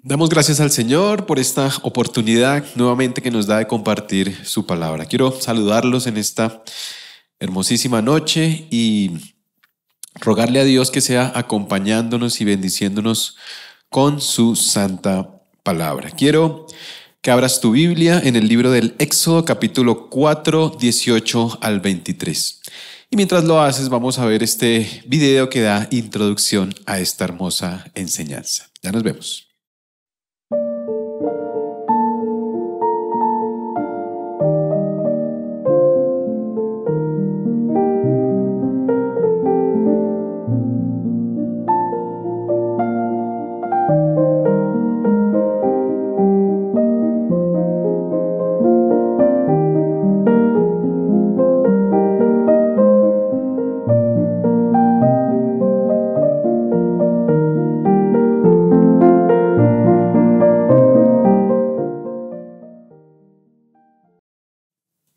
Damos gracias al Señor por esta oportunidad nuevamente que nos da de compartir su palabra. Quiero saludarlos en esta hermosísima noche y rogarle a Dios que sea acompañándonos y bendiciéndonos con su santa palabra. Quiero que abras tu Biblia en el libro del Éxodo, capítulo 4, 18 al 23. Y mientras lo haces, vamos a ver este video que da introducción a esta hermosa enseñanza. Ya nos vemos.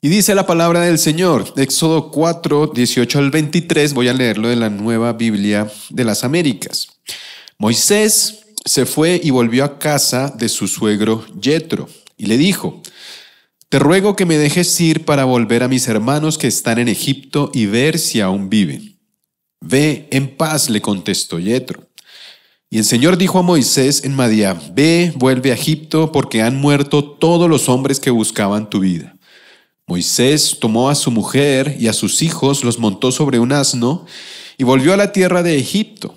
Y dice la palabra del Señor, Éxodo 4, 18 al 23, voy a leerlo de la Nueva Biblia de las Américas. Moisés se fue y volvió a casa de su suegro Yetro y le dijo: te ruego que me dejes ir para volver a mis hermanos que están en Egipto y ver si aún viven. Ve en paz, le contestó Yetro. Y el Señor dijo a Moisés en Madián: ve, vuelve a Egipto, porque han muerto todos los hombres que buscaban tu vida. Moisés tomó a su mujer y a sus hijos, los montó sobre un asno y volvió a la tierra de Egipto.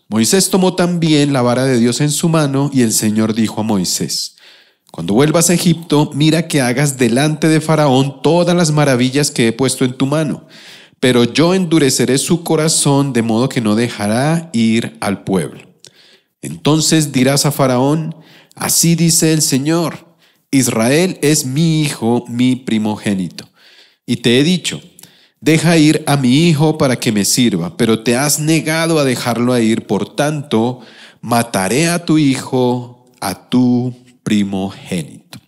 Moisés tomó también la vara de Dios en su mano y el Señor dijo a Moisés: cuando vuelvas a Egipto, mira que hagas delante de Faraón todas las maravillas que he puesto en tu mano, pero yo endureceré su corazón de modo que no dejará ir al pueblo. Entonces dirás a Faraón: así dice el Señor, Israel es mi hijo, mi primogénito. Y te he dicho: deja ir a mi hijo para que me sirva, pero te has negado a dejarlo ir, por tanto, mataré a tu hijo, a tu primogénito.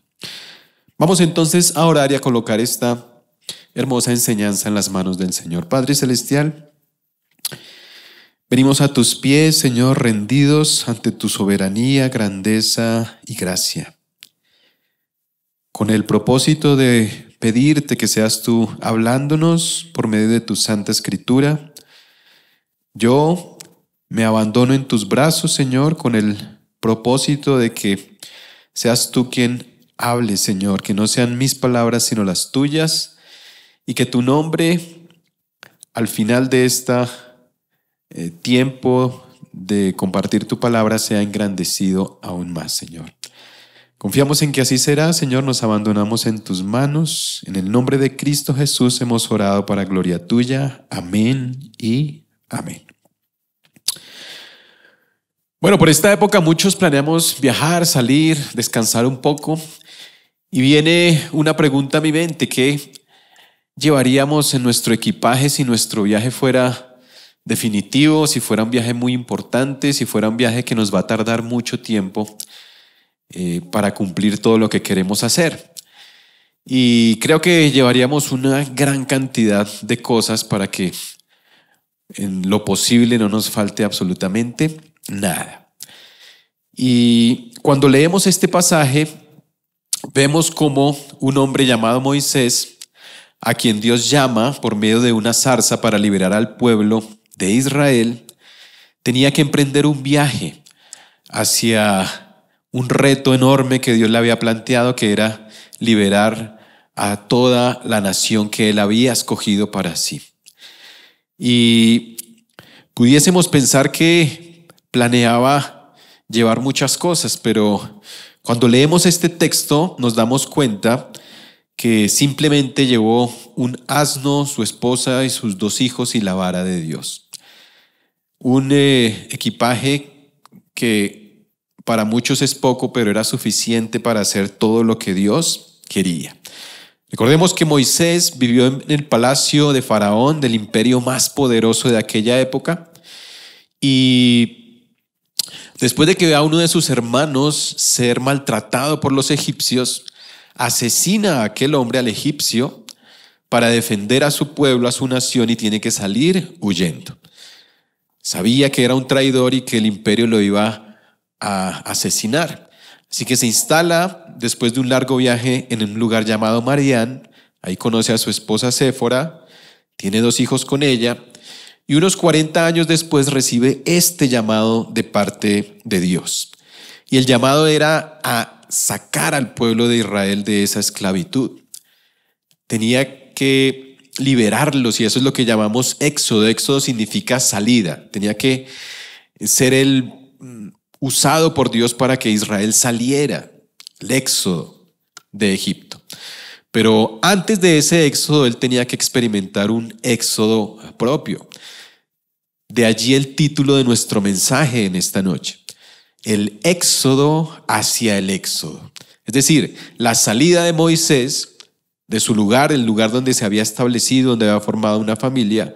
Vamos entonces a orar y a colocar esta hermosa enseñanza en las manos del Señor. Padre Celestial, venimos a tus pies, Señor, rendidos ante tu soberanía, grandeza y gracia, con el propósito de pedirte que seas tú hablándonos por medio de tu Santa Escritura. Yo me abandono en tus brazos, Señor, con el propósito de que seas tú quien hable, Señor, que no sean mis palabras sino las tuyas, y que tu nombre al final de este tiempo de compartir tu palabra sea engrandecido aún más, Señor. Confiamos en que así será, Señor, nos abandonamos en tus manos. En el nombre de Cristo Jesús hemos orado para gloria tuya. Amén y amén. Bueno, por esta época muchos planeamos viajar, salir, descansar un poco. Y viene una pregunta a mi mente: ¿qué llevaríamos en nuestro equipaje si nuestro viaje fuera definitivo, si fuera un viaje muy importante, si fuera un viaje que nos va a tardar mucho tiempo para cumplir todo lo que queremos hacer? Y creo que llevaríamos una gran cantidad de cosas para que en lo posible no nos falte absolutamente nada. Y cuando leemos este pasaje, vemos como un hombre llamado Moisés, a quien Dios llama por medio de una zarza para liberar al pueblo de Israel, tenía que emprender un viaje hacia un reto enorme que Dios le había planteado, que era liberar a toda la nación que él había escogido para sí. Y pudiésemos pensar que planeaba llevar muchas cosas, pero cuando leemos este texto nos damos cuenta que simplemente llevó un asno, su esposa y sus 2 hijos y la vara de Dios. Un equipaje que para muchos es poco, pero era suficiente para hacer todo lo que Dios quería. Recordemos que Moisés vivió en el palacio de Faraón, del imperio más poderoso de aquella época, y después de que ve a uno de sus hermanos ser maltratado por los egipcios, asesina a aquel hombre, al egipcio, para defender a su pueblo, a su nación, y tiene que salir huyendo. Sabía que era un traidor y que el imperio lo iba a asesinar. Así que se instala después de un largo viaje en un lugar llamado Madián. Ahí conoce a su esposa Séfora, tiene 2 hijos con ella y unos 40 años después recibe este llamado de parte de Dios. Y el llamado era a sacar al pueblo de Israel de esa esclavitud. Tenía que liberarlos y eso es lo que llamamos éxodo. Éxodo significa salida. Tenía que ser usado por Dios para que Israel saliera, el éxodo de Egipto. Pero antes de ese éxodo, él tenía que experimentar un éxodo propio. De allí el título de nuestro mensaje en esta noche: el éxodo hacia el éxodo. Es decir, la salida de Moisés de su lugar, el lugar donde se había establecido, donde había formado una familia,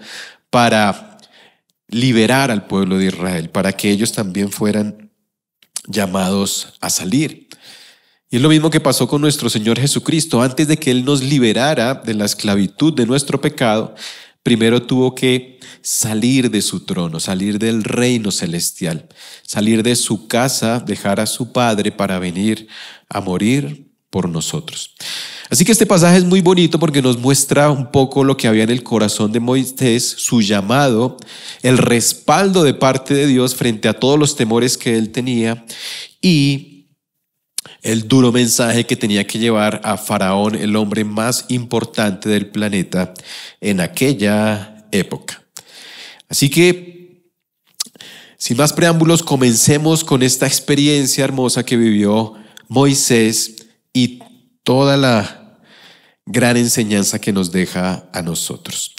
para liberar al pueblo de Israel, para que ellos también fueran llamados a salir. Y es lo mismo que pasó con nuestro Señor Jesucristo. Antes de que Él nos liberara de la esclavitud de nuestro pecado, primero tuvo que salir de su trono, salir del reino celestial, salir de su casa, dejar a su Padre para venir a morir por nosotros. Así que este pasaje es muy bonito porque nos muestra un poco lo que había en el corazón de Moisés, su llamado, el respaldo de parte de Dios frente a todos los temores que él tenía y el duro mensaje que tenía que llevar a Faraón, el hombre más importante del planeta en aquella época. Así que, sin más preámbulos, comencemos con esta experiencia hermosa que vivió Moisés y toda la gran enseñanza que nos deja a nosotros.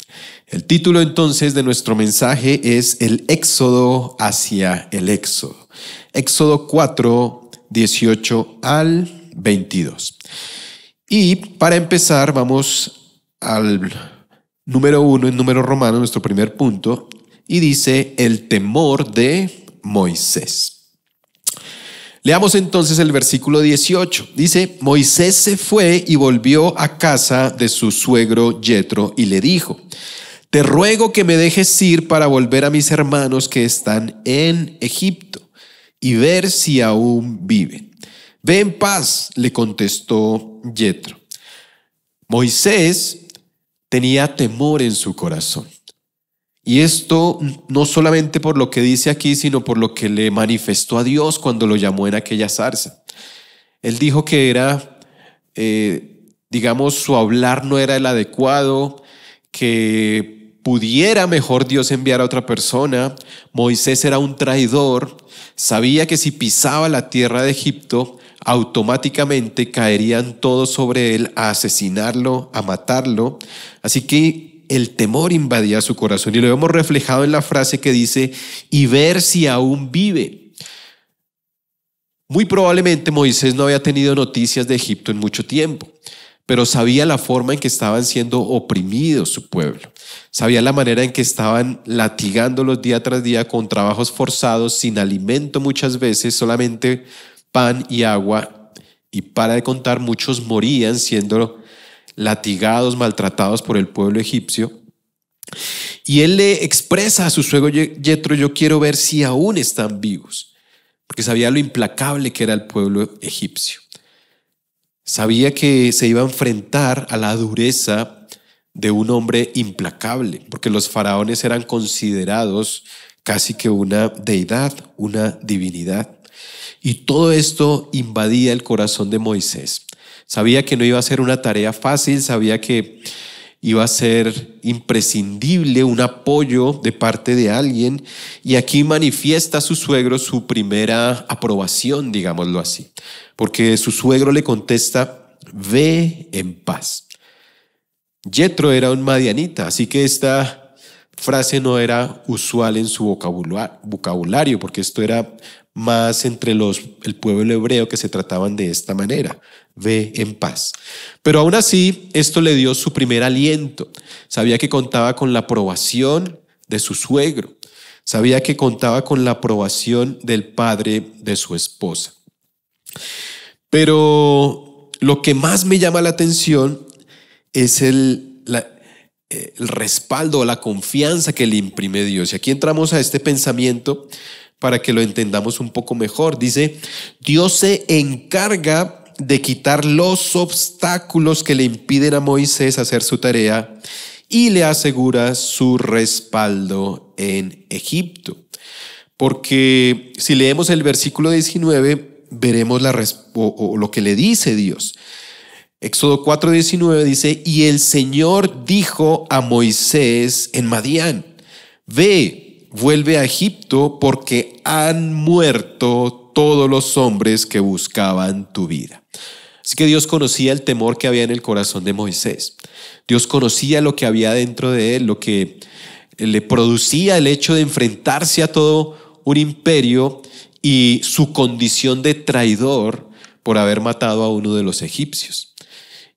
El título entonces de nuestro mensaje es El éxodo hacia el éxodo. Éxodo 4, 18 al 22. Y para empezar vamos al número 1, en número romano, nuestro primer punto, y dice el temor de Moisés. Leamos entonces el versículo 18. Dice: Moisés se fue y volvió a casa de su suegro Yetro y le dijo: te ruego que me dejes ir para volver a mis hermanos que están en Egipto y ver si aún viven. Ve en paz, le contestó Yetro. Moisés tenía temor en su corazón. Y esto no solamente por lo que dice aquí, sino por lo que le manifestó a Dios cuando lo llamó en aquella zarza. Él dijo que era, su hablar no era el adecuado, que pudiera mejor Dios enviar a otra persona. Moisés era un traidor, sabía que si pisaba la tierra de Egipto, automáticamente caerían todos sobre él a asesinarlo, a matarlo. Así que el temor invadía su corazón y lo vemos reflejado en la frase que dice: y ver si aún vive. Muy probablemente Moisés no había tenido noticias de Egipto en mucho tiempo, pero sabía la forma en que estaban siendo oprimidos su pueblo. Sabía la manera en que estaban latigándolos día tras día con trabajos forzados, sin alimento muchas veces, solamente pan y agua. Y para de contar, muchos morían siendo latigados, maltratados por el pueblo egipcio. Y él le expresa a su suegro Yetro: yo quiero ver si aún están vivos, porque sabía lo implacable que era el pueblo egipcio. Sabía que se iba a enfrentar a la dureza de un hombre implacable, porque los faraones eran considerados casi que una deidad, una divinidad. Y todo esto invadía el corazón de Moisés. Sabía que no iba a ser una tarea fácil, sabía que iba a ser imprescindible un apoyo de parte de alguien, y aquí manifiesta a su suegro su primera aprobación, digámoslo así, porque su suegro le contesta: ve en paz. Yetro era un madianita, así que esta frase no era usual en su vocabulario, porque esto era más entre el pueblo hebreo, que se trataban de esta manera: ve en paz. Pero aún así, esto le dio su primer aliento. Sabía que contaba con la aprobación de su suegro. Sabía que contaba con la aprobación del padre de su esposa. Pero lo que más me llama la atención es el respaldo, la confianza que le imprime Dios. Y aquí entramos a este pensamiento para que lo entendamos un poco mejor. Dice, Dios se encarga de quitar los obstáculos que le impiden a Moisés hacer su tarea y le asegura su respaldo en Egipto. Porque si leemos el versículo 19, veremos lo que le dice Dios. Éxodo 4:19 dice, y el Señor dijo a Moisés en Madián, ve, vuelve a Egipto porque han muerto todos los hombres que buscaban tu vida. Así que Dios conocía el temor que había en el corazón de Moisés. Dios conocía lo que había dentro de él, lo que le producía el hecho de enfrentarse a todo un imperio y su condición de traidor por haber matado a uno de los egipcios.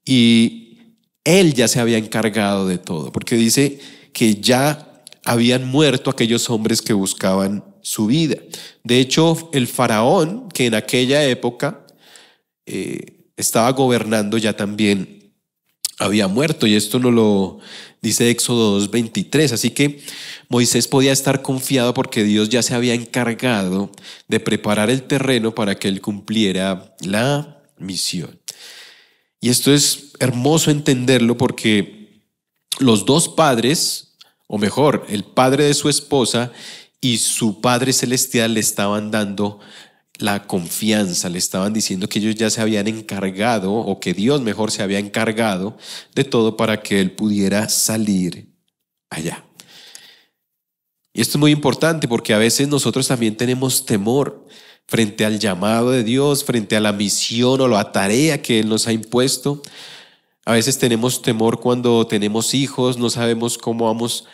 Y él ya se había encargado de todo, porque dice que ya habían muerto aquellos hombres que buscaban su vida. De hecho, el faraón, que en aquella época estaba gobernando, ya también había muerto, y esto nos lo dice Éxodo 2:23. Así que Moisés podía estar confiado porque Dios ya se había encargado de preparar el terreno para que él cumpliera la misión. Y esto es hermoso entenderlo porque los dos padres, o mejor, el padre de su esposa y su Padre Celestial le estaban dando la confianza, le estaban diciendo que ellos ya se habían encargado, o que Dios mejor se había encargado de todo para que él pudiera salir allá. Y esto es muy importante porque a veces nosotros también tenemos temor frente al llamado de Dios, frente a la misión o la tarea que Él nos ha impuesto. A veces tenemos temor cuando tenemos hijos, no sabemos cómo vamos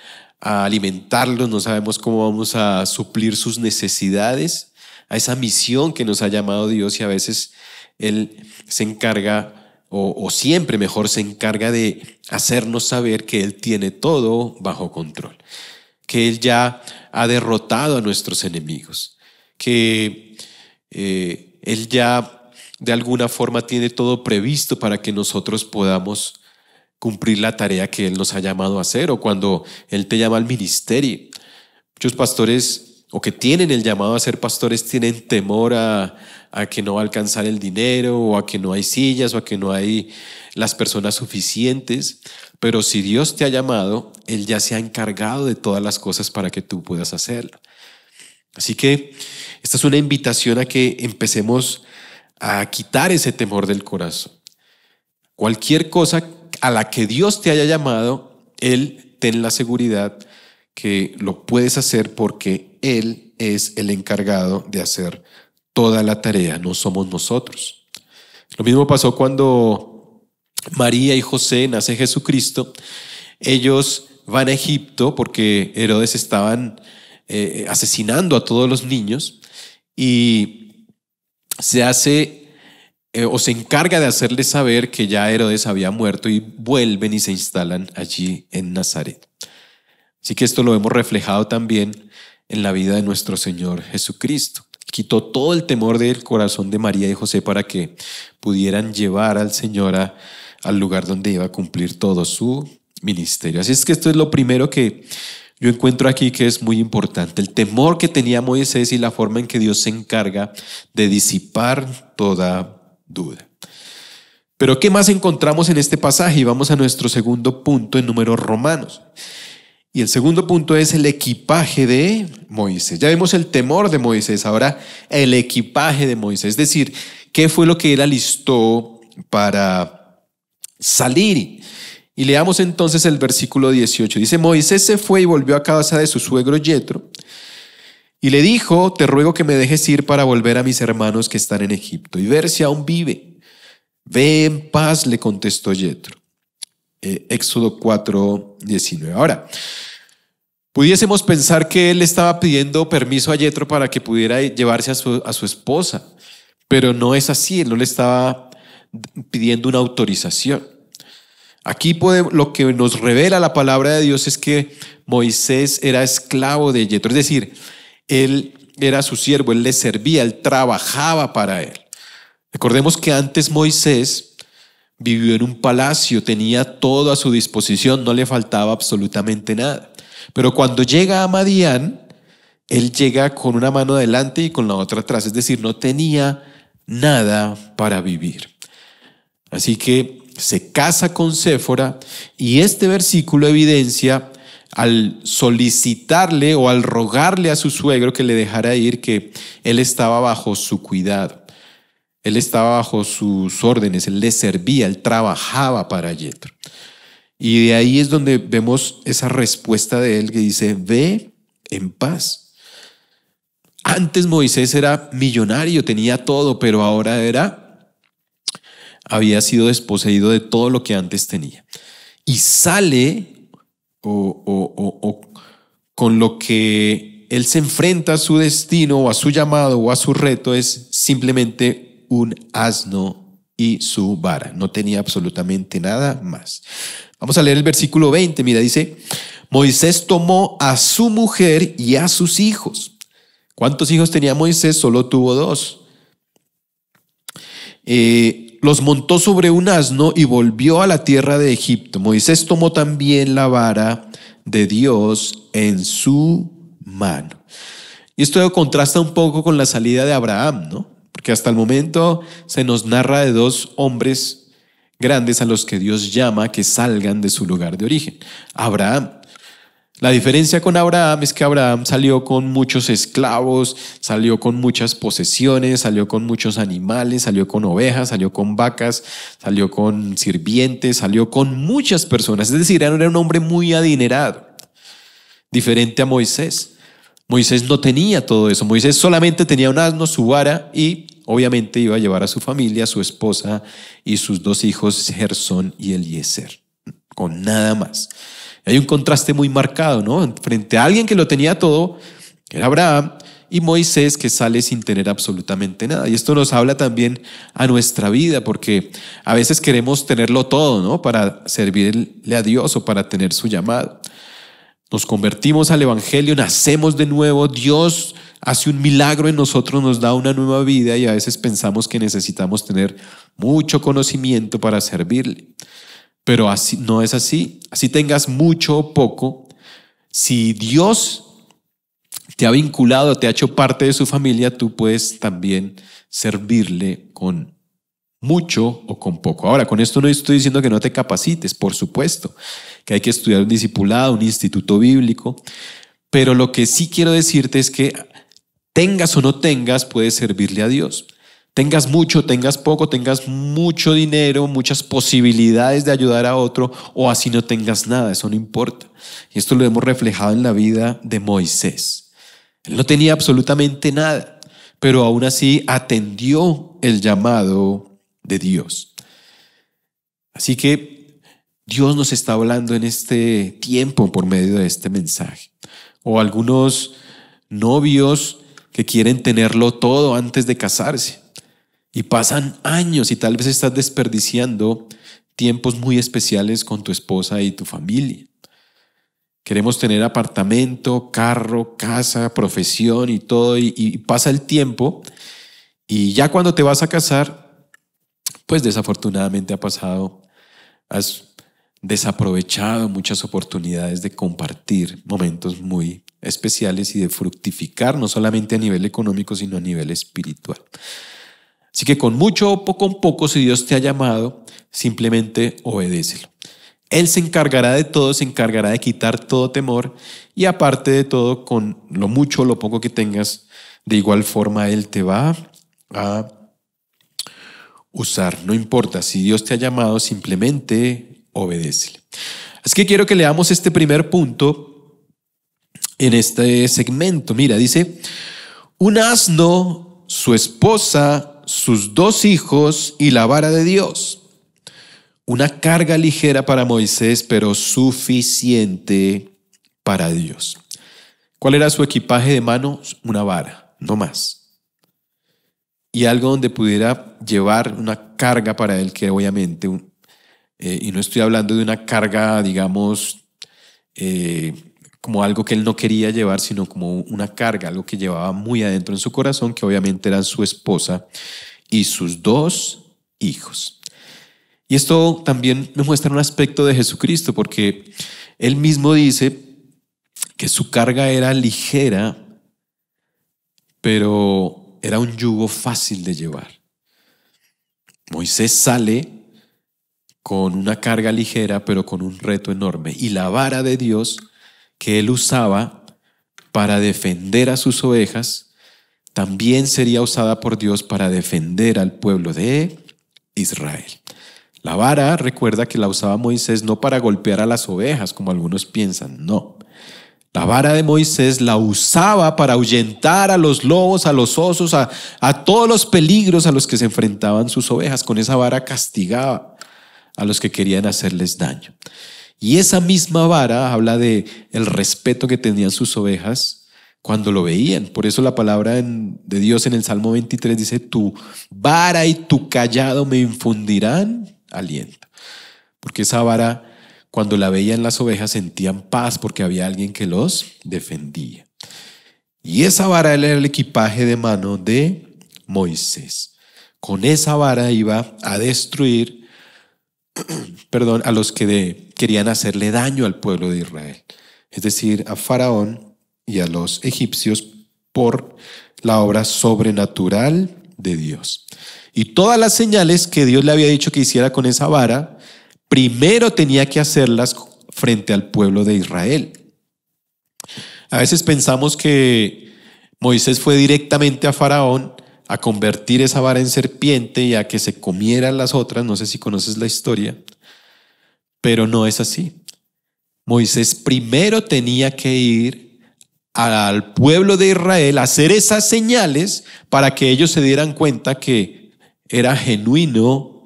a alimentarlos, no sabemos cómo vamos a suplir sus necesidades, a esa misión que nos ha llamado Dios, y a veces Él se encarga, o siempre mejor se encarga de hacernos saber que Él tiene todo bajo control, que Él ya ha derrotado a nuestros enemigos, que Él ya de alguna forma tiene todo previsto para que nosotros podamos cumplir la tarea que Él nos ha llamado a hacer. O cuando Él te llama al ministerio, muchos pastores, o que tienen el llamado a ser pastores, tienen temor a que no va a alcanzar el dinero, o a que no hay sillas, o a que no hay las personas suficientes. Pero si Dios te ha llamado, Él ya se ha encargado de todas las cosas para que tú puedas hacerlo. Así que esta es una invitación a que empecemos a quitar ese temor del corazón. Cualquier cosa a la que Dios te haya llamado, Él ten la seguridad que lo puedes hacer porque Él es el encargado de hacer toda la tarea, no somos nosotros. Lo mismo pasó cuando María y José nace Jesucristo. Ellos van a Egipto porque Herodes estaban asesinando a todos los niños, y se hace o se encarga de hacerles saber que ya Herodes había muerto, y vuelven y se instalan allí en Nazaret. Así que esto lo hemos reflejado también en la vida de nuestro Señor Jesucristo. Quitó todo el temor del corazón de María y José para que pudieran llevar al Señor al lugar donde iba a cumplir todo su ministerio. Así es que esto es lo primero que yo encuentro aquí, que es muy importante: el temor que tenía Moisés y la forma en que Dios se encarga de disipar toda duda. Pero ¿qué más encontramos en este pasaje? Y vamos a nuestro segundo punto en Números Romanos. Y el segundo punto es el equipaje de Moisés. Ya vimos el temor de Moisés, ahora el equipaje de Moisés. Es decir, ¿qué fue lo que él alistó para salir? Y leamos entonces el versículo 18. Dice: Moisés se fue y volvió a casa de su suegro Yetro, y le dijo: te ruego que me dejes ir para volver a mis hermanos que están en Egipto y ver si aún vive. Ve en paz, le contestó Yetro. Éxodo 4:19. Ahora, pudiésemos pensar que él estaba pidiendo permiso a Yetro para que pudiera llevarse a su esposa, pero no es así. Él no le estaba pidiendo una autorización. Aquí lo que nos revela la palabra de Dios es que Moisés era esclavo de Yetro, es decir, él era su siervo, él le servía, él trabajaba para él. Recordemos que antes Moisés vivió en un palacio, tenía todo a su disposición, no le faltaba absolutamente nada. Pero cuando llega a Madián, él llega con una mano adelante y con la otra atrás, es decir, no tenía nada para vivir. Así que se casa con Séfora y este versículo evidencia al solicitarle o al rogarle a su suegro que le dejara ir, que él estaba bajo su cuidado. Él estaba bajo sus órdenes, él le servía, él trabajaba para Yetro. Y de ahí es donde vemos esa respuesta de él que dice, ve en paz. Antes Moisés era millonario, tenía todo, pero ahora había sido desposeído de todo lo que antes tenía. Y sale con lo que él se enfrenta a su destino o a su llamado o a su reto es simplemente un asno y su vara. No tenía absolutamente nada más. Vamos a leer el versículo 20. Mira, dice, Moisés tomó a su mujer y a sus hijos. ¿Cuántos hijos tenía Moisés? Solo tuvo 2. Los montó sobre un asno y volvió a la tierra de Egipto. Moisés tomó también la vara de Dios en su mano. Y esto contrasta un poco con la salida de Abraham, ¿no? Porque hasta el momento se nos narra de 2 hombres grandes a los que Dios llama que salgan de su lugar de origen. Abraham. La diferencia con Abraham es que Abraham salió con muchos esclavos, salió con muchas posesiones, salió con muchos animales, salió con ovejas, salió con vacas, salió con sirvientes, salió con muchas personas. Es decir, era un hombre muy adinerado, diferente a Moisés. Moisés no tenía todo eso. Moisés solamente tenía un asno, su vara y obviamente iba a llevar a su familia, a su esposa y sus 2 hijos, Gersón y Eliezer, con nada más. Hay un contraste muy marcado, ¿no? Frente a alguien que lo tenía todo, que era Abraham, y Moisés que sale sin tener absolutamente nada. Y esto nos habla también a nuestra vida, porque a veces queremos tenerlo todo, ¿no? Para servirle a Dios o para tener su llamado. Nos convertimos al evangelio, nacemos de nuevo, Dios hace un milagro en nosotros, nos da una nueva vida y a veces pensamos que necesitamos tener mucho conocimiento para servirle. Pero así no es así. Así tengas mucho o poco, si Dios te ha vinculado, te ha hecho parte de su familia, tú puedes también servirle con mucho o con poco. Ahora, con esto no estoy diciendo que no te capacites, por supuesto, que hay que estudiar un discipulado, un instituto bíblico, pero lo que sí quiero decirte es que tengas o no tengas, puedes servirle a Dios. Tengas mucho, tengas poco, tengas mucho dinero, muchas posibilidades de ayudar a otro, o así no tengas nada, eso no importa. Y esto lo hemos reflejado en la vida de Moisés. Él no tenía absolutamente nada, pero aún así atendió el llamado de Dios. Así que Dios nos está hablando en este tiempo por medio de este mensaje. O algunos novios que quieren tenerlo todo antes de casarse. Y pasan años y tal vez estás desperdiciando tiempos muy especiales con tu esposa y tu familia. Queremos tener apartamento, carro, casa, profesión y todo, y pasa el tiempo y ya cuando te vas a casar, pues desafortunadamente has desaprovechado muchas oportunidades de compartir momentos muy especiales y de fructificar, no solamente a nivel económico, sino a nivel espiritual. Así que con mucho o con poco, si Dios te ha llamado, simplemente obedécelo. Él se encargará de todo, se encargará de quitar todo temor y aparte de todo, con lo mucho o lo poco que tengas, de igual forma Él te va a usar. No importa, si Dios te ha llamado, simplemente obedécele. Así que quiero que leamos este primer punto en este segmento. Mira, dice, un asno, su esposa, sus 2 hijos y la vara de Dios. Una carga ligera para Moisés, pero suficiente para Dios. ¿Cuál era su equipaje de mano? Una vara, no más. Y algo donde pudiera llevar una carga para él, que obviamente, y no estoy hablando de una carga, digamos, como algo que él no quería llevar, sino como una carga, algo que llevaba muy adentro en su corazón, que obviamente eran su esposa y sus 2 hijos. Y esto también me muestra un aspecto de Jesucristo, porque él mismo dice que su carga era ligera pero era un yugo fácil de llevar. Moisés sale con una carga ligera, pero con un reto enorme. Y la vara de Dios que él usaba para defender a sus ovejas, también sería usada por Dios para defender al pueblo de Israel. La vara, recuerda que la usaba Moisés no para golpear a las ovejas, como algunos piensan, no. La vara de Moisés la usaba para ahuyentar a los lobos, a los osos, a todos los peligros a los que se enfrentaban sus ovejas. Con esa vara castigaba a los que querían hacerles daño. Y esa misma vara habla de el respeto que tenían sus ovejas cuando lo veían. Por eso la palabra de Dios en el Salmo 23 dice: tu vara y tu cayado me infundirán aliento. Porque esa vara, cuando la veían las ovejas, sentían paz porque había alguien que los defendía. Y esa vara era el equipaje de mano de Moisés. Con esa vara iba a destruir a los que querían hacerle daño al pueblo de Israel, es decir, a Faraón y a los egipcios, por la obra sobrenatural de Dios. Y todas las señales que Dios le había dicho que hiciera con esa vara, primero tenía que hacerlas frente al pueblo de Israel. A veces pensamos que Moisés fue directamente a Faraón a convertir esa vara en serpiente y a que se comieran las otras. No sé si conoces la historia, pero no es así. Moisés primero tenía que ir al pueblo de Israel a hacer esas señales para que ellos se dieran cuenta que era genuino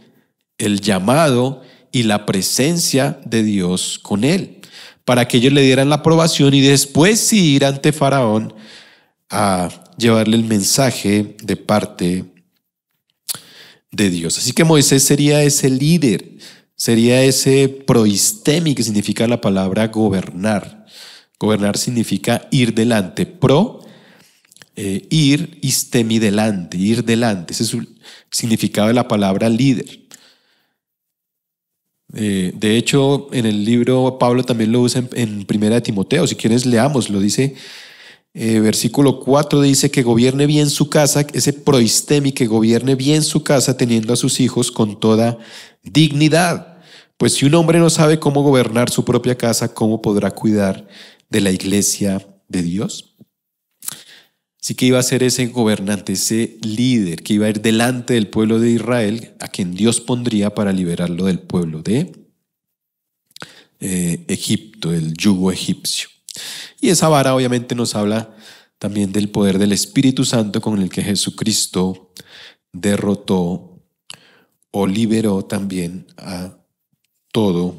el llamado y la presencia de Dios con él, para que ellos le dieran la aprobación y después sí ir ante Faraón a llevarle el mensaje de parte de Dios. Así que Moisés sería ese líder, sería ese proistemi, que significa la palabra gobernar. Gobernar significa ir delante. Ir, istemi, delante, ir delante. Ese es el significado de la palabra líder. De hecho, en el libro Pablo también lo usa en 1 Timoteo. Si quieres, leamos, lo dice. Versículo 4 dice que gobierne bien su casa, ese proistemi, que gobierne bien su casa teniendo a sus hijos con toda dignidad. Pues si un hombre no sabe cómo gobernar su propia casa, ¿cómo podrá cuidar de la iglesia de Dios? Así que iba a ser ese gobernante, ese líder que iba a ir delante del pueblo de Israel, a quien Dios pondría para liberarlo del pueblo de Egipto, del yugo egipcio. Y esa vara obviamente nos habla también del poder del Espíritu Santo con el que Jesucristo derrotó o liberó también a todos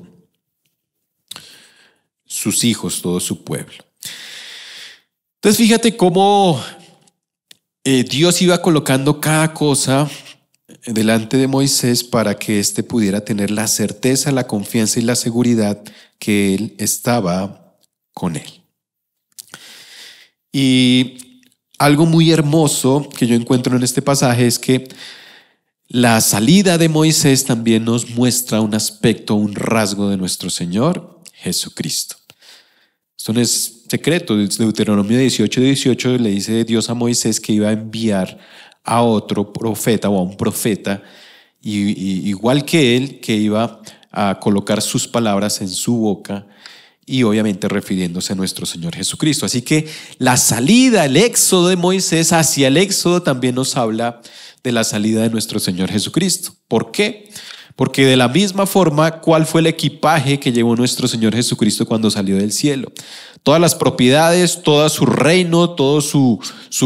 sus hijos, todo su pueblo. Entonces fíjate cómo Dios iba colocando cada cosa delante de Moisés para que éste pudiera tener la certeza, la confianza y la seguridad que él estaba con él. Y algo muy hermoso que yo encuentro en este pasaje es que la salida de Moisés también nos muestra un aspecto, un rasgo de nuestro Señor Jesucristo. Esto no es secreto. Deuteronomio 18:18 le dice Dios a Moisés que iba a enviar a otro profeta o a un profeta igual que él, que iba a colocar sus palabras en su boca, y obviamente refiriéndose a nuestro Señor Jesucristo. Así que la salida, el éxodo de Moisés hacia el éxodo también nos habla de la salida de nuestro Señor Jesucristo. ¿Por qué? Porque de la misma forma, ¿cuál fue el equipaje que llevó nuestro Señor Jesucristo cuando salió del cielo? Todas las propiedades, todo su reino, toda su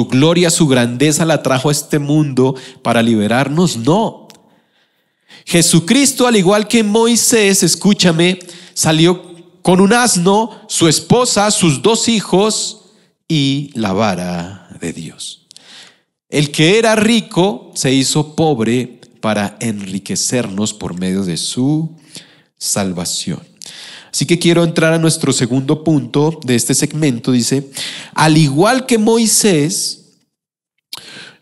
gloria, su grandeza la trajo a este mundo para liberarnos. No. Jesucristo, al igual que Moisés, escúchame, salió con un asno, su esposa, sus 2 hijos y la vara de Dios. El que era rico se hizo pobre para enriquecernos por medio de su salvación. Así que quiero entrar a nuestro segundo punto de este segmento. Dice: al igual que Moisés,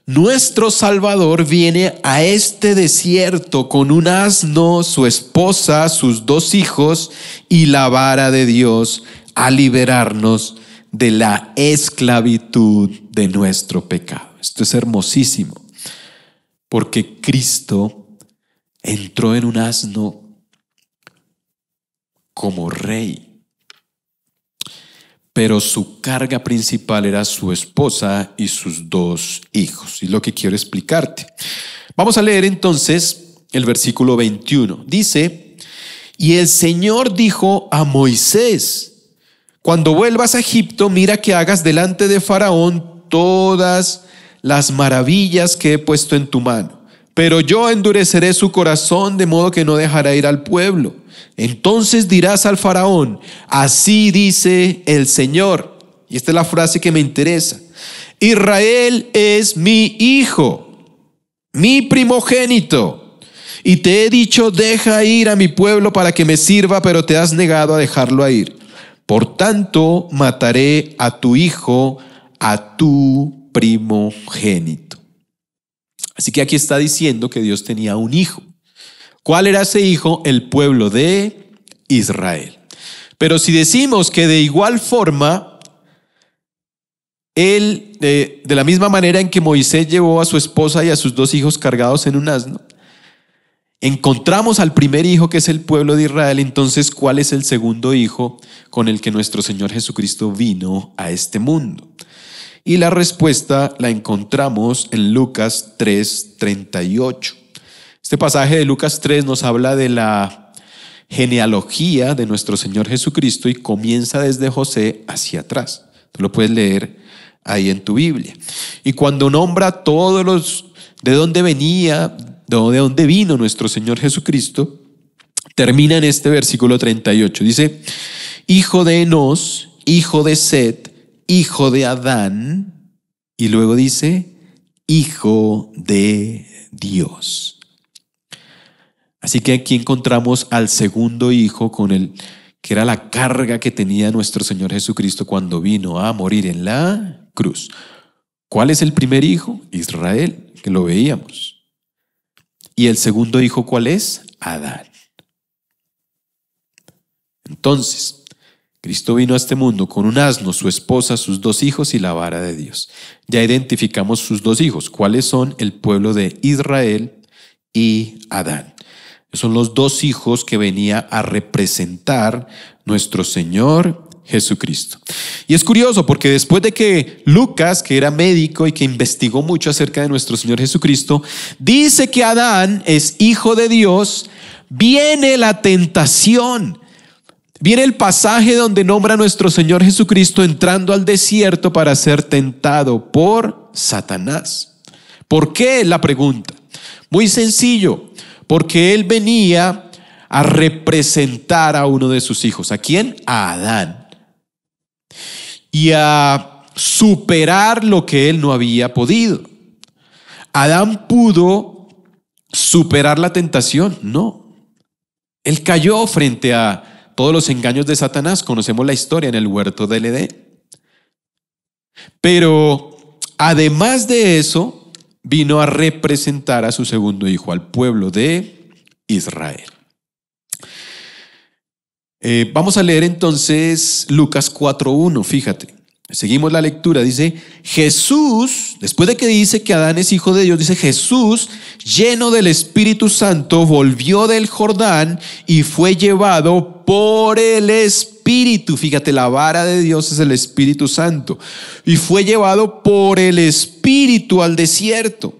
nuestro Salvador viene a este desierto con un asno, su esposa, sus 2 hijos y la vara de Dios a liberarnos de la esclavitud de nuestro pecado. Esto es hermosísimo, porque Cristo entró en un asno como rey, pero su carga principal era su esposa y sus 2 hijos. Y lo que quiero explicarte. Vamos a leer entonces el versículo 21. Dice: y el Señor dijo a Moisés: cuando vuelvas a Egipto, mira que hagas delante de Faraón todas las maravillas que he puesto en tu mano. Pero yo endureceré su corazón de modo que no dejará ir al pueblo. Entonces dirás al Faraón: así dice el Señor. Y esta es la frase que me interesa: Israel es mi hijo, mi primogénito. Y te he dicho: deja ir a mi pueblo para que me sirva, pero te has negado a dejarlo ir. Por tanto, mataré a tu hijo, a tu primogénito. Así que aquí está diciendo que Dios tenía un hijo. ¿Cuál era ese hijo? El pueblo de Israel. Pero si decimos que de igual forma, él, de la misma manera en que Moisés llevó a su esposa y a sus 2 hijos cargados en un asno, encontramos al primer hijo, que es el pueblo de Israel. Entonces, ¿cuál es el segundo hijo con el que nuestro Señor Jesucristo vino a este mundo? Y la respuesta la encontramos en Lucas 3:38. Este pasaje de Lucas 3 nos habla de la genealogía de nuestro Señor Jesucristo y comienza desde José hacia atrás. Tú lo puedes leer ahí en tu Biblia. Y cuando nombra todos los, de dónde venía, de dónde vino nuestro Señor Jesucristo, termina en este versículo 38. Dice: hijo de Enos, hijo de Set, hijo de Adán. Y luego dice: hijo de Dios. Así que aquí encontramos al segundo hijo, con el que era la carga que tenía nuestro Señor Jesucristo cuando vino a morir en la cruz. ¿Cuál es el primer hijo? Israel, que lo veíamos. ¿Y el segundo hijo cuál es? Adán. Entonces, Cristo vino a este mundo con un asno, su esposa, sus 2 hijos y la vara de Dios. Ya identificamos sus 2 hijos. ¿Cuáles son? El pueblo de Israel y Adán. Son los 2 hijos que venía a representar nuestro Señor Jesucristo. Y es curioso porque después de que Lucas, que era médico y que investigó mucho acerca de nuestro Señor Jesucristo, dice que Adán es hijo de Dios, viene la tentación. Viene el pasaje donde nombra a nuestro Señor Jesucristo entrando al desierto para ser tentado por Satanás. ¿Por qué? La pregunta. Muy sencillo, porque él venía a representar a uno de sus hijos. ¿A quién? A Adán. Y a superar lo que él no había podido. ¿Adán pudo superar la tentación? No. Él cayó frente a todos los engaños de Satanás. Conocemos la historia en el huerto del Edén. Pero además de eso, vino a representar a su segundo hijo, al pueblo de Israel. Vamos a leer entonces Lucas 4:1, fíjate. Seguimos la lectura, dice: Jesús, después de que dice que Adán es hijo de Dios, dice: Jesús, lleno del Espíritu Santo, volvió del Jordán y fue llevado por el Espíritu. Fíjate, la vara de Dios es el Espíritu Santo. Y fue llevado por el Espíritu al desierto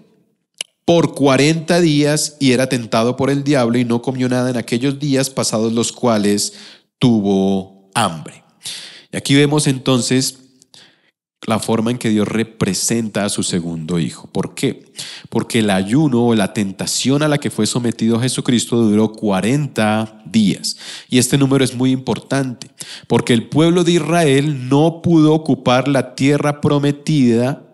por 40 días y era tentado por el diablo y no comió nada en aquellos días, pasados los cuales tuvo hambre. Y aquí vemos entonces la forma en que Dios representa a su segundo hijo. ¿Por qué? Porque el ayuno o la tentación a la que fue sometido Jesucristo duró 40 días. Y este número es muy importante, porque el pueblo de Israel no pudo ocupar la tierra prometida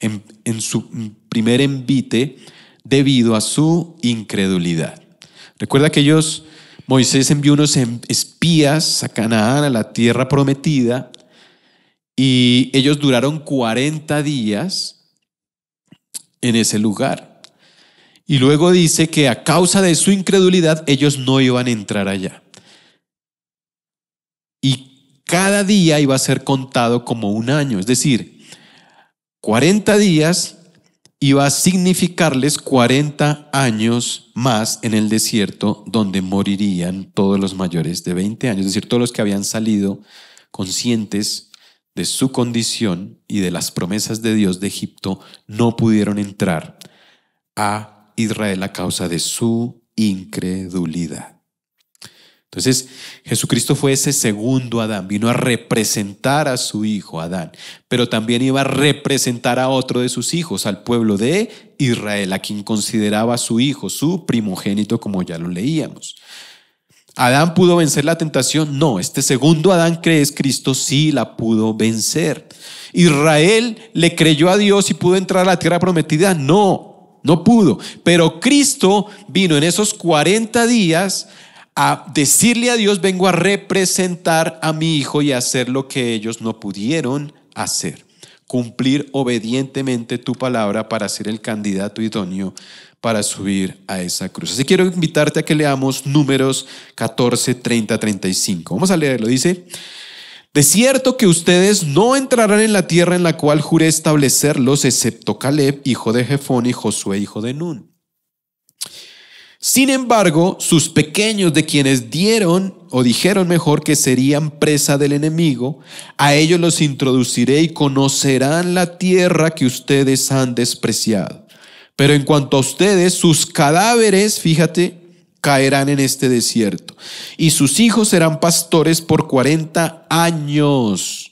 en su primer envite debido a su incredulidad. Recuerda que Moisés envió unos espías a Canaán, a la tierra prometida, y ellos duraron 40 días en ese lugar. Y luego dice que a causa de su incredulidad ellos no iban a entrar allá. Y cada día iba a ser contado como un año. Es decir, 40 días iba a significarles 40 años más en el desierto, donde morirían todos los mayores de 20 años. Es decir, todos los que habían salido conscientes de su condición y de las promesas de Dios de Egipto, no pudieron entrar a Israel a causa de su incredulidad. Entonces, Jesucristo fue ese segundo Adán, vino a representar a su hijo Adán, pero también iba a representar a otro de sus hijos, al pueblo de Israel, a quien consideraba su hijo, su primogénito, como ya lo leíamos. ¿Adán pudo vencer la tentación? No, este segundo Adán, que es Cristo, sí la pudo vencer. ¿Israel le creyó a Dios y pudo entrar a la tierra prometida? No, no pudo. Pero Cristo vino en esos 40 días a decirle a Dios: vengo a representar a mi hijo y a hacer lo que ellos no pudieron hacer. Cumplir obedientemente tu palabra para ser el candidato idóneo para subir a esa cruz. Así quiero invitarte a que leamos Números 14, 30, 35. Vamos a leerlo. Dice: de cierto que ustedes no entrarán en la tierra en la cual juré establecerlos, excepto Caleb, hijo de Jefón, y Josué, hijo de Nun. Sin embargo, sus pequeños, de quienes dieron o dijeron mejor que serían presa del enemigo, a ellos los introduciré y conocerán la tierra que ustedes han despreciado. Pero en cuanto a ustedes, sus cadáveres, fíjate, caerán en este desierto, y sus hijos serán pastores por 40 años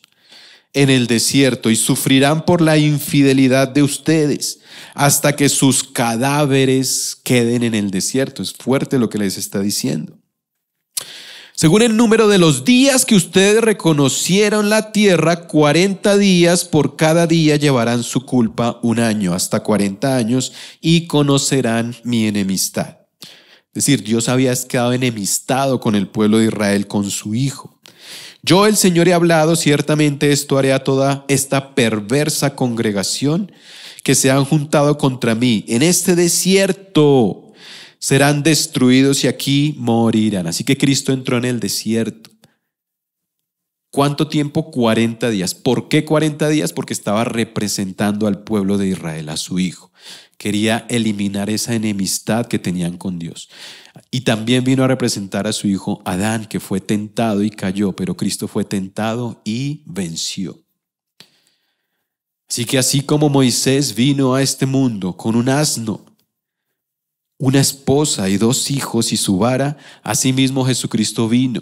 en el desierto, y sufrirán por la infidelidad de ustedes, hasta que sus cadáveres queden en el desierto. Es fuerte lo que les está diciendo. Según el número de los días que ustedes reconocieron la tierra, 40 días por cada día llevarán su culpa, un año, hasta 40 años, y conocerán mi enemistad. Es decir, Dios había quedado enemistado con el pueblo de Israel, con su hijo. Yo, el Señor, he hablado, ciertamente esto haré a toda esta perversa congregación que se han juntado contra mí. En este desierto serán destruidos y aquí morirán. Así que Cristo entró en el desierto. ¿Cuánto tiempo? 40 días. ¿Por qué 40 días? Porque estaba representando al pueblo de Israel, a su hijo. Quería eliminar esa enemistad que tenían con Dios. Y también vino a representar a su hijo Adán, que fue tentado y cayó, pero Cristo fue tentado y venció. Así que así como Moisés vino a este mundo con un asno, una esposa y 2 hijos y su vara, asimismo Jesucristo vino.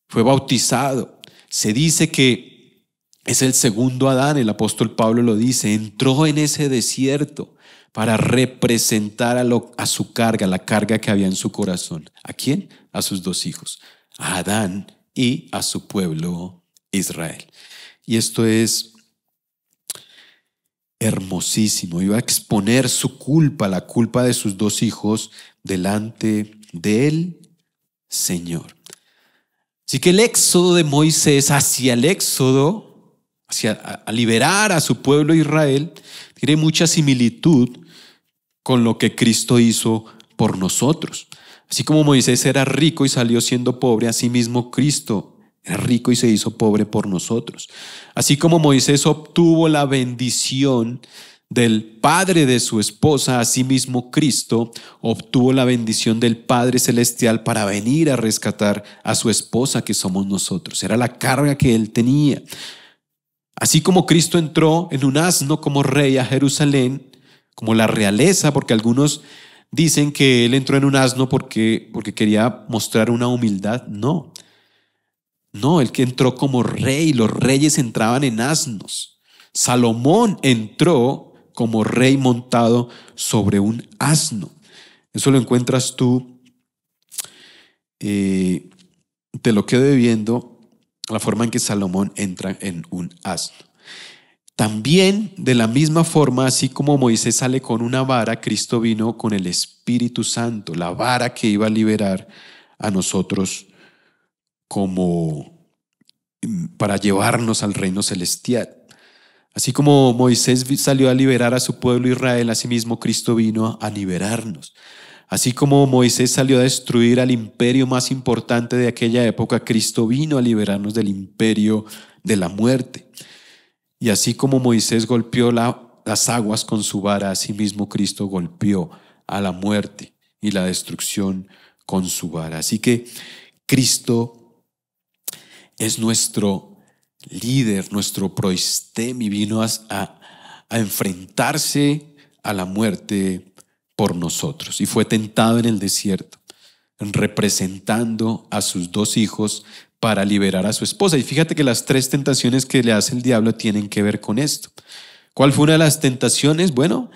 Fue bautizado. Se dice que es el segundo Adán, el apóstol Pablo lo dice, entró en ese desierto para representar a su carga, la carga que había en su corazón. ¿A quién? A sus 2 hijos, a Adán y a su pueblo Israel. Y esto es hermosísimo. Iba a exponer su culpa, la culpa de sus 2 hijos, delante del Señor. Así que el éxodo de Moisés hacia el éxodo, a liberar a su pueblo Israel, tiene mucha similitud con lo que Cristo hizo por nosotros. Así como Moisés era rico y salió siendo pobre, así mismo Cristo era rico y se hizo pobre por nosotros. Así como Moisés obtuvo la bendición del padre de su esposa, así mismo Cristo obtuvo la bendición del Padre Celestial para venir a rescatar a su esposa, que somos nosotros. Era la carga que él tenía. Así como Cristo entró en un asno como rey a Jerusalén, como la realeza, porque algunos dicen que él entró en un asno porque quería mostrar una humildad. No, él que entró como rey. Los reyes entraban en asnos. Salomón entró como rey montado sobre un asno. Eso lo encuentras tú. Te lo quedo viendo, la forma en que Salomón entra en un asno. También, de la misma forma, así como Moisés sale con una vara, Cristo vino con el Espíritu Santo, la vara que iba a liberar a nosotros para llevarnos al reino celestial. Así como Moisés salió a liberar a su pueblo Israel, asimismo Cristo vino a liberarnos, Así como Moisés salió a destruir al imperio más importante de aquella época, Cristo vino a liberarnos del imperio de la muerte. Y así como Moisés golpeó las aguas con su vara, asimismo Cristo golpeó a la muerte y la destrucción con su vara. Así que Cristo es nuestro líder, nuestro proistem, y vino a enfrentarse a la muerte por nosotros. Y fue tentado en el desierto, representando a sus dos hijos para liberar a su esposa. Y fíjate que las tres tentaciones que le hace el diablo tienen que ver con esto. ¿Cuál fue una de las tentaciones? Bueno,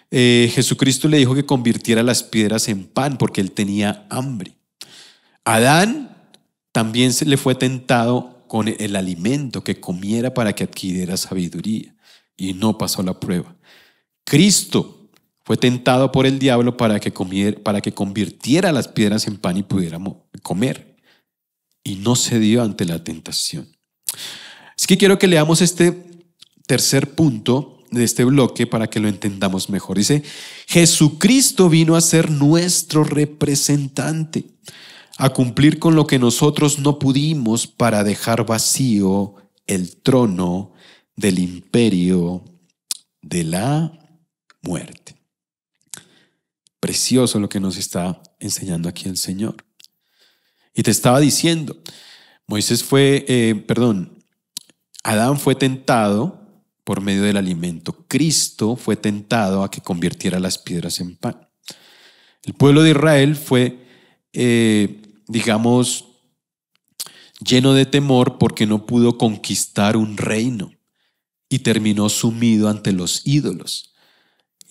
Jesucristo le dijo que convirtiera las piedras en pan porque él tenía hambre. Adán también se le fue tentado con el alimento, que comiera para que adquiriera sabiduría, y no pasó la prueba. Cristo fue tentado por el diablo para que convirtiera las piedras en pan y pudiéramos comer, y no cedió ante la tentación. Así que quiero que leamos este tercer punto de este bloque para que lo entendamos mejor. Dice: Jesucristo vino a ser nuestro representante, a cumplir con lo que nosotros no pudimos, para dejar vacío el trono del imperio de la muerte. Precioso lo que nos está enseñando aquí el Señor. Y te estaba diciendo, Adán fue tentado por medio del alimento. Cristo fue tentado a que convirtiera las piedras en pan. El pueblo de Israel fue, lleno de temor porque no pudo conquistar un reino y terminó sumido ante los ídolos.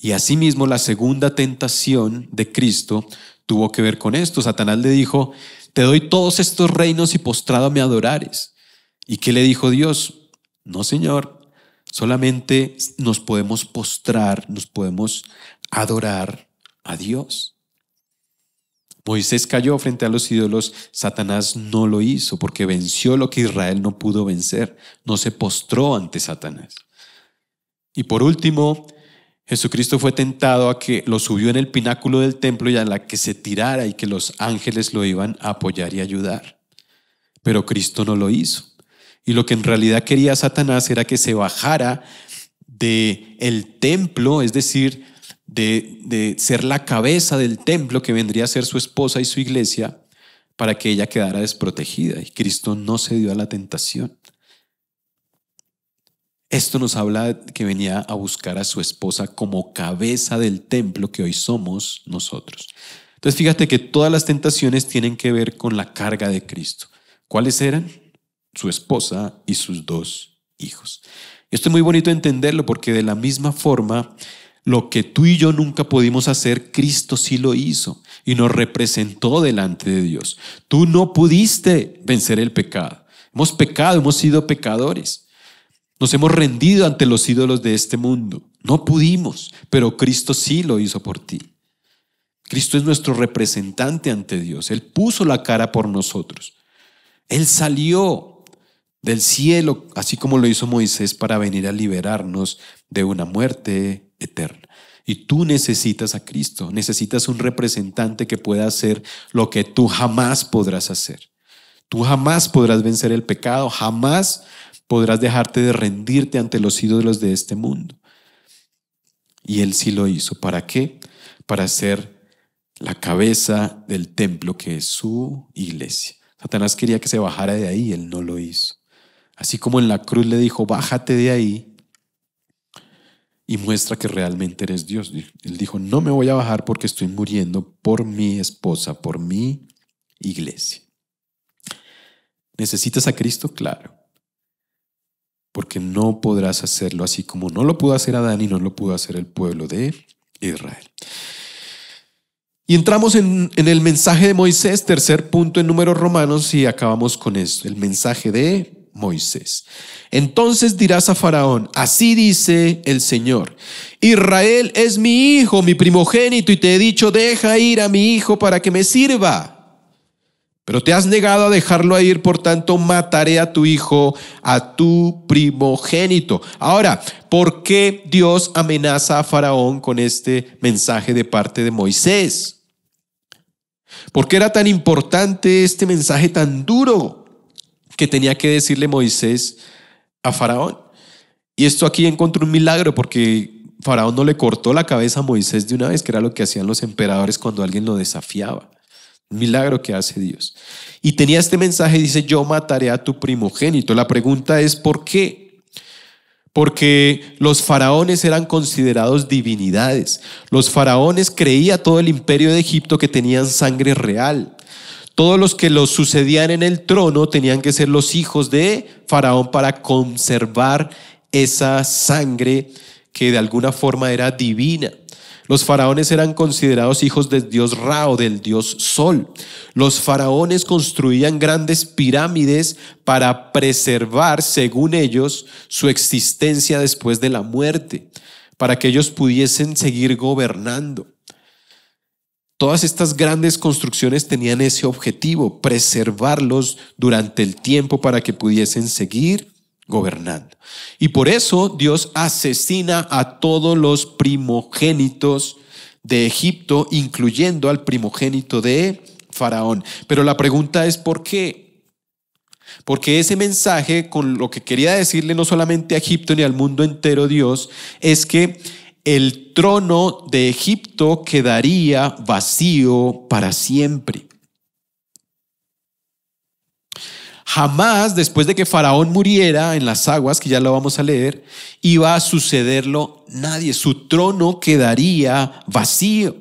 Y asimismo la segunda tentación de Cristo tuvo que ver con esto. Satanás le dijo: te doy todos estos reinos y postrado me adorares. ¿Y qué le dijo Dios? No, Señor, solamente nos podemos postrar, nos podemos adorar a Dios. Moisés cayó frente a los ídolos, Satanás no lo hizo porque venció lo que Israel no pudo vencer, no se postró ante Satanás. Y por último, Jesucristo fue tentado a que lo subió en el pináculo del templo y a la que se tirara y que los ángeles lo iban a apoyar y ayudar. Pero Cristo no lo hizo. Y lo que en realidad quería Satanás era que se bajara del templo, es decir, de ser la cabeza del templo, que vendría a ser su esposa y su iglesia, para que ella quedara desprotegida. Y Cristo no cedió a la tentación. Esto nos habla de que venía a buscar a su esposa como cabeza del templo que hoy somos nosotros. Entonces fíjate que todas las tentaciones tienen que ver con la carga de Cristo. ¿Cuáles eran? Su esposa y sus dos hijos. Esto es muy bonito entenderlo porque de la misma forma, lo que tú y yo nunca pudimos hacer, Cristo sí lo hizo y nos representó delante de Dios. Tú no pudiste vencer el pecado. Hemos pecado, hemos sido pecadores. Nos hemos rendido ante los ídolos de este mundo. No pudimos, pero Cristo sí lo hizo por ti. Cristo es nuestro representante ante Dios. Él puso la cara por nosotros. Él salió del cielo, así como lo hizo Moisés, para venir a liberarnos de una muerte eterna. Y tú necesitas a Cristo, necesitas un representante que pueda hacer lo que tú jamás podrás hacer. Tú jamás podrás vencer el pecado, jamás podrás dejarte de rendirte ante los ídolos de este mundo. Y Él sí lo hizo. ¿Para qué? Para ser la cabeza del templo que es su iglesia. Satanás quería que se bajara de ahí, Él no lo hizo. Así como en la cruz le dijo: bájate de ahí y muestra que realmente eres Dios. Él dijo: no me voy a bajar porque estoy muriendo por mi esposa, por mi iglesia. ¿Necesitas a Cristo? Claro. Porque no podrás hacerlo así como no lo pudo hacer Adán y no lo pudo hacer el pueblo de Israel. Y entramos en el mensaje de Moisés, tercer punto en Números Romanos, y acabamos con esto, el mensaje de Moisés. Entonces dirás a Faraón: así dice el Señor, Israel es mi hijo, mi primogénito, y te he dicho: deja ir a mi hijo para que me sirva. Pero te has negado a dejarlo ir, por tanto mataré a tu hijo, a tu primogénito. Ahora, ¿por qué Dios amenaza a Faraón con este mensaje de parte de Moisés? ¿Por qué era tan importante este mensaje tan duro que tenía que decirle Moisés a Faraón? Y esto aquí encontró un milagro, porque Faraón no le cortó la cabeza a Moisés de una vez, que era lo que hacían los emperadores cuando alguien lo desafiaba. Un milagro que hace Dios. Y tenía este mensaje, dice: yo mataré a tu primogénito. La pregunta es: ¿por qué? Porque los faraones eran considerados divinidades. Los faraones creía todo el imperio de Egipto que tenían sangre real. Todos los que los sucedían en el trono tenían que ser los hijos de Faraón para conservar esa sangre que de alguna forma era divina. Los faraones eran considerados hijos del dios Ra o del dios Sol. Los faraones construían grandes pirámides para preservar, según ellos, su existencia después de la muerte, para que ellos pudiesen seguir gobernando. Todas estas grandes construcciones tenían ese objetivo: preservarlos durante el tiempo para que pudiesen seguir gobernando. Y por eso Dios asesina a todos los primogénitos de Egipto, incluyendo al primogénito de Faraón. Pero la pregunta es: ¿por qué? Porque ese mensaje, con lo que quería decirle no solamente a Egipto ni al mundo entero Dios, es que el trono de Egipto quedaría vacío para siempre. Jamás, después de que Faraón muriera en las aguas, que ya lo vamos a leer, iba a sucederlo nadie. Su trono quedaría vacío,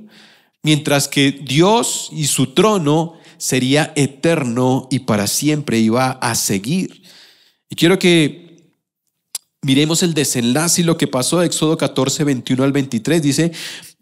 mientras que Dios y su trono sería eterno y para siempre iba a seguir. Y quiero que miremos el desenlace y lo que pasó de Éxodo 14, 21 al 23. Dice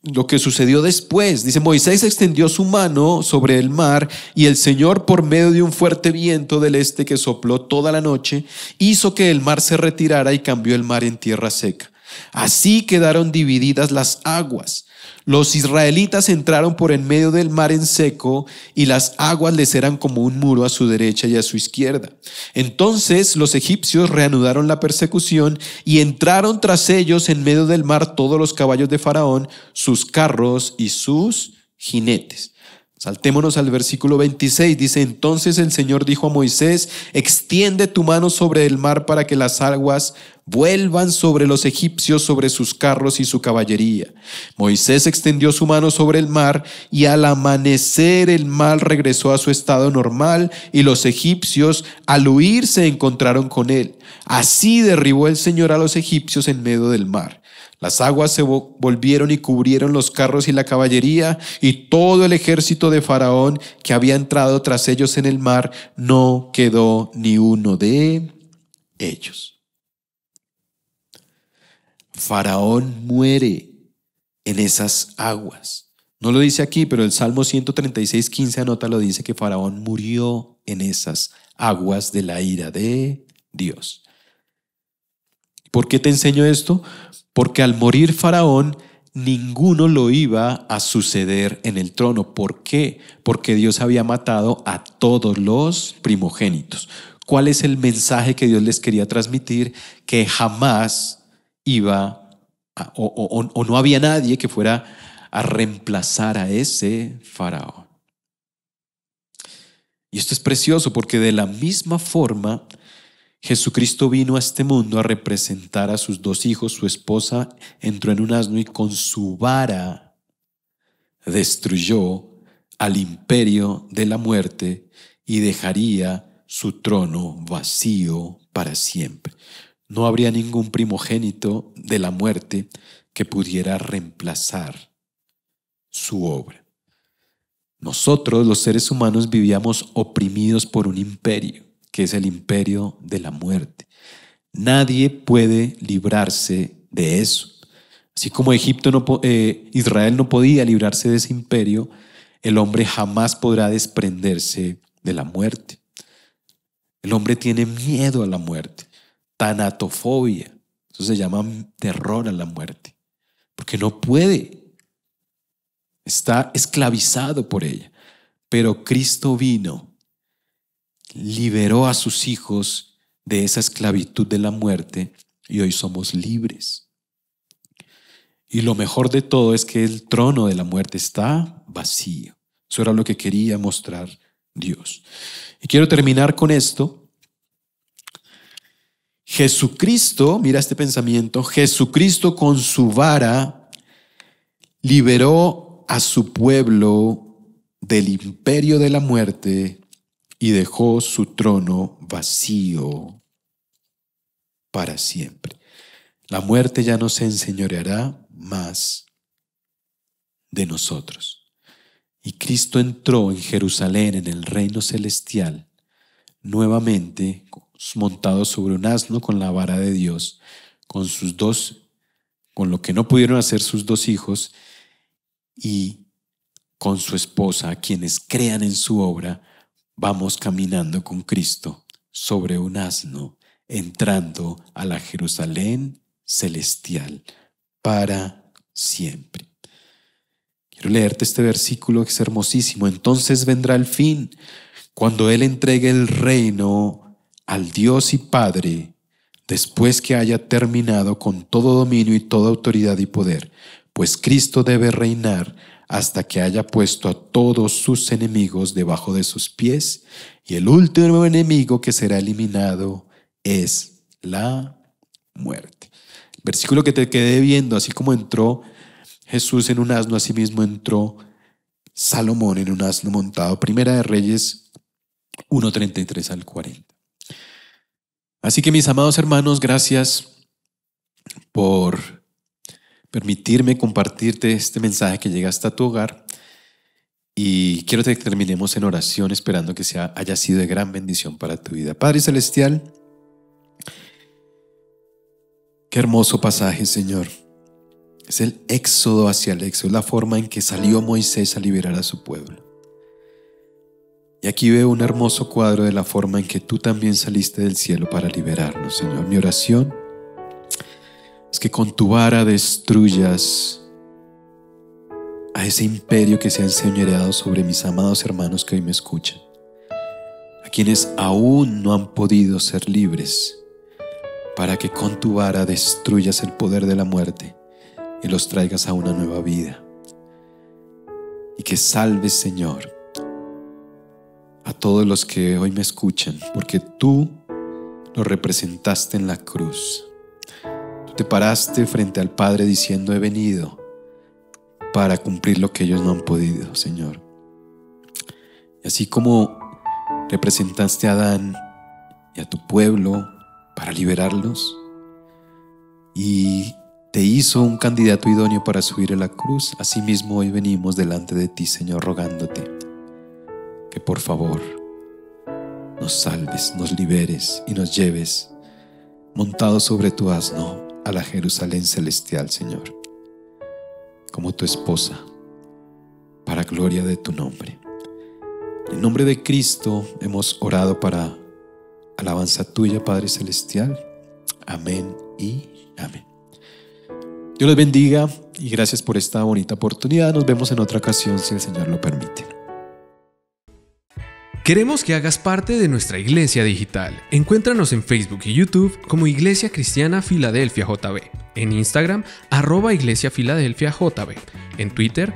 lo que sucedió después. Dice: Moisés extendió su mano sobre el mar, y el Señor, por medio de un fuerte viento del este que sopló toda la noche, hizo que el mar se retirara y cambió el mar en tierra seca. Así quedaron divididas las aguas. Los israelitas entraron por en medio del mar en seco, y las aguas les eran como un muro a su derecha y a su izquierda. Entonces los egipcios reanudaron la persecución, y entraron tras ellos en medio del mar todos los caballos de Faraón, sus carros y sus jinetes. Saltémonos al versículo 26. Dice: entonces el Señor dijo a Moisés: extiende tu mano sobre el mar para que las aguas vuelvan sobre los egipcios, sobre sus carros y su caballería. Moisés extendió su mano sobre el mar, y al amanecer el mar regresó a su estado normal, y los egipcios al huir se encontraron con él. Así derribó el Señor a los egipcios en medio del mar. Las aguas se volvieron y cubrieron los carros y la caballería, y todo el ejército de Faraón que había entrado tras ellos en el mar, no quedó ni uno de ellos. Faraón muere en esas aguas. No lo dice aquí, pero el Salmo 136, 15 lo dice, que Faraón murió en esas aguas de la ira de Dios. ¿Por qué te enseño esto? Porque al morir Faraón, ninguno lo iba a suceder en el trono. ¿Por qué? Porque Dios había matado a todos los primogénitos. ¿Cuál es el mensaje que Dios les quería transmitir? Que jamás iba o no había nadie que fuera a reemplazar a ese Faraón. Y esto es precioso, porque de la misma forma Jesucristo vino a este mundo a representar a sus dos hijos. Su esposa entró en un asno y con su vara destruyó al imperio de la muerte y dejaría su trono vacío para siempre. No habría ningún primogénito de la muerte que pudiera reemplazar su obra. Nosotros, los seres humanos, vivíamos oprimidos por un imperio, que es el imperio de la muerte. Nadie puede librarse de eso. Así como Israel no podía librarse de ese imperio, el hombre jamás podrá desprenderse de la muerte. El hombre tiene miedo a la muerte, tanatofobia. Eso se llama terror a la muerte, porque no puede. Está esclavizado por ella. Pero Cristo vino, liberó a sus hijos de esa esclavitud de la muerte, y hoy somos libres. Y lo mejor de todo es que el trono de la muerte está vacío. Eso era lo que quería mostrar Dios. Y quiero terminar con esto. Jesucristo, mira este pensamiento, Jesucristo con su vara liberó a su pueblo del imperio de la muerte y dejó su trono vacío para siempre. La muerte ya no se enseñoreará más de nosotros. Y Cristo entró en Jerusalén, en el reino celestial, nuevamente montado sobre un asno con la vara de Dios, con lo que no pudieron hacer sus dos hijos, y con su esposa, quienes crean en su obra. Vamos caminando con Cristo sobre un asno, entrando a la Jerusalén celestial para siempre. Quiero leerte este versículo que es hermosísimo. Entonces vendrá el fin, cuando Él entregue el reino al Dios y Padre, después que haya terminado con todo dominio y toda autoridad y poder, pues Cristo debe reinar hasta que haya puesto a todos sus enemigos debajo de sus pies, y el último enemigo que será eliminado es la muerte. El versículo que te quedé viendo, así como entró Jesús en un asno, así mismo entró Salomón en un asno montado. Primera de Reyes 1:33 al 40. Así que, mis amados hermanos, gracias por permitirme compartirte este mensaje que llega hasta tu hogar, y quiero que terminemos en oración esperando que haya sido de gran bendición para tu vida. Padre Celestial, qué hermoso pasaje, Señor. Es el éxodo hacia el éxodo, la forma en que salió Moisés a liberar a su pueblo. Y aquí veo un hermoso cuadro de la forma en que tú también saliste del cielo para liberarnos, Señor. Mi oración es que con tu vara destruyas a ese imperio que se ha enseñoreado sobre mis amados hermanos que hoy me escuchan, a quienes aún no han podido ser libres, para que con tu vara destruyas el poder de la muerte y los traigas a una nueva vida. Y que salves, Señor, a todos los que hoy me escuchan, porque tú lo representaste en la cruz. Tú te paraste frente al Padre diciendo: he venido para cumplir lo que ellos no han podido, Señor. Y así como representaste a Adán y a tu pueblo para liberarlos, y te hizo un candidato idóneo para subir a la cruz, asimismo hoy venimos delante de ti, Señor, rogándote que por favor nos salves, nos liberes y nos lleves montados sobre tu asno a la Jerusalén celestial, Señor, como tu esposa, para gloria de tu nombre. En nombre de Cristo hemos orado para alabanza tuya, Padre Celestial. Amén y amén. Dios les bendiga y gracias por esta bonita oportunidad. Nos vemos en otra ocasión si el Señor lo permite. Queremos que hagas parte de nuestra iglesia digital. Encuéntranos en Facebook y YouTube como Iglesia Cristiana Filadelfia JB, en Instagram @Iglesia Filadelfia JB, en Twitter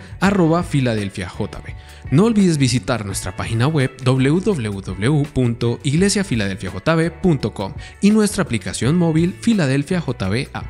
@Filadelfia JB. No olvides visitar nuestra página web www.iglesiafiladelfiajb.com y nuestra aplicación móvil Filadelfia JB App.